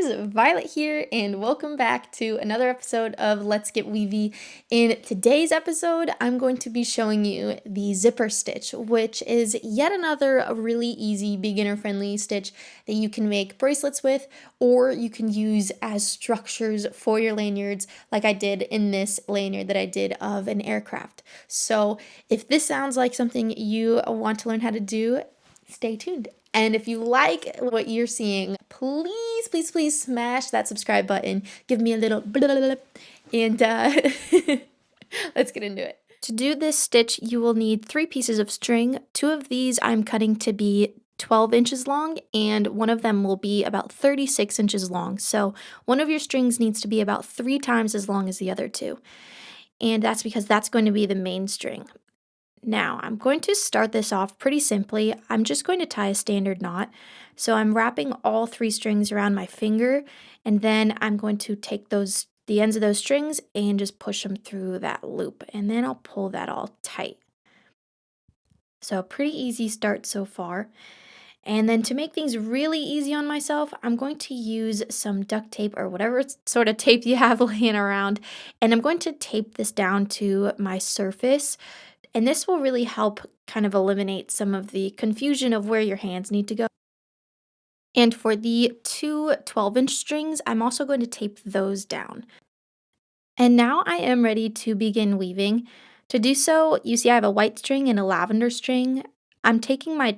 Violet here, and welcome back to another episode of Let's Get Weavy. In today's episode, I'm going to be showing you the zipper stitch, which is yet another really easy beginner-friendly stitch that you can make bracelets with, or you can use as structures for your lanyards, like I did in this lanyard that I did of an aircraft. So if this sounds like something you want to learn how to do, stay tuned. And if you like what you're seeing, please smash that subscribe button. Give me a little blah, and let's get into it. To do this stitch, you will need 3 pieces of string. 2 of these I'm cutting to be 12 inches long, and one of them will be about 36 inches long. So one of your strings needs to be about 3 times as long as the other 2. And that's because that's going to be the main string. Now, I'm going to start this off pretty simply. I'm just going to tie a standard knot. So I'm wrapping all 3 strings around my finger, and then I'm going to take the ends of those strings and just push them through that loop, and then I'll pull that all tight. So pretty easy start so far. And then to make things really easy on myself, I'm going to use some duct tape or whatever sort of tape you have laying around, and I'm going to tape this down to my surface. And this will really help kind of eliminate some of the confusion of where your hands need to go. And for the 2 12-inch strings, I'm also going to tape those down. And now I am ready to begin weaving. To do so, you see I have a white string and a lavender string. I'm taking my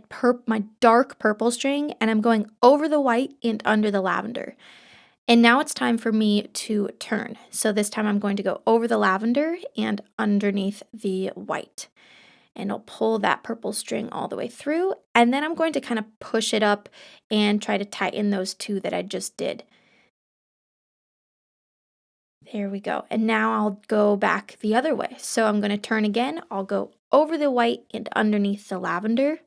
dark purple string and I'm going over the white and under the lavender. And now it's time for me to turn. So this time I'm going to go over the lavender and underneath the white. And I'll pull that purple string all the way through. And then I'm going to kind of push it up and try to tighten those 2 that I just did. There we go. And now I'll go back the other way. So I'm going to turn again. I'll go over the white and underneath the lavender.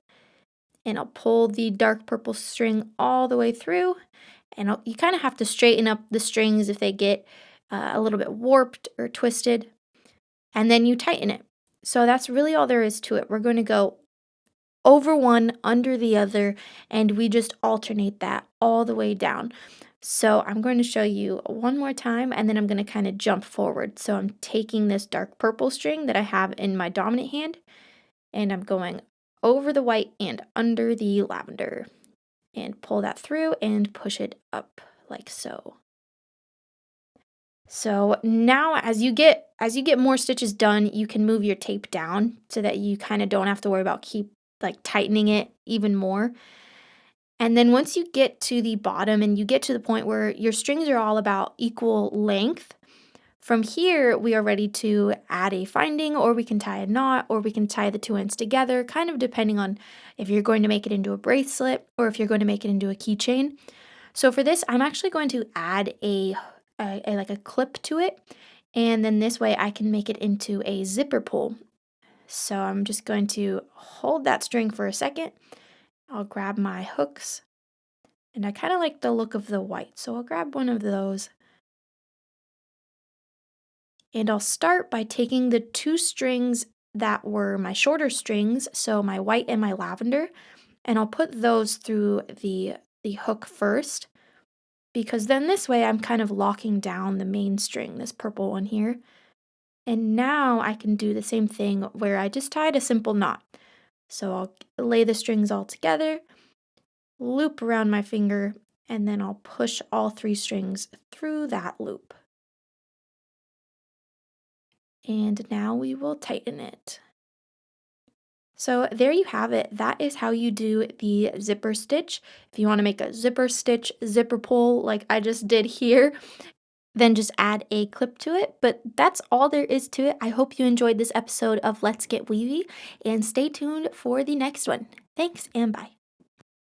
And I'll pull the dark purple string all the way through. And you kind of have to straighten up the strings if they get a little bit warped or twisted. And then you tighten it. So that's really all there is to it. We're going to go over one, under the other, and we just alternate that all the way down. So I'm going to show you one more time, and then I'm going to kind of jump forward. So I'm taking this dark purple string that I have in my dominant hand, and I'm going over the white and under the lavender. And pull that through and push it up like so. So now as you get more stitches done, you can move your tape down so that you kind of don't have to worry about tightening it even more. And then once you get to the bottom and you get to the point where your strings are all about equal length, from here we are ready to add a finding, or we can tie a knot, or we can tie the 2 ends together, kind of depending on if you're going to make it into a bracelet or if you're going to make it into a keychain. So for this, I'm actually going to add a clip to it, and then this way I can make it into a zipper pull. So I'm just going to hold that string for a second. I'll grab my hooks, and I kind of like the look of the white, so I'll grab one of those. And I'll start by taking the 2 strings that were my shorter strings, so my white and my lavender, and I'll put those through the hook first, because then this way I'm kind of locking down the main string, this purple one here. And now I can do the same thing where I just tied a simple knot. So I'll lay the strings all together, loop around my finger, and then I'll push all 3 strings through that loop. And now we will tighten it. So there you have it. That is how you do the zipper stitch. If you want to make a zipper stitch, zipper pull like I just did here, then just add a clip to it. But that's all there is to it. I hope you enjoyed this episode of Let's Get Weavy, and stay tuned for the next one. Thanks and bye.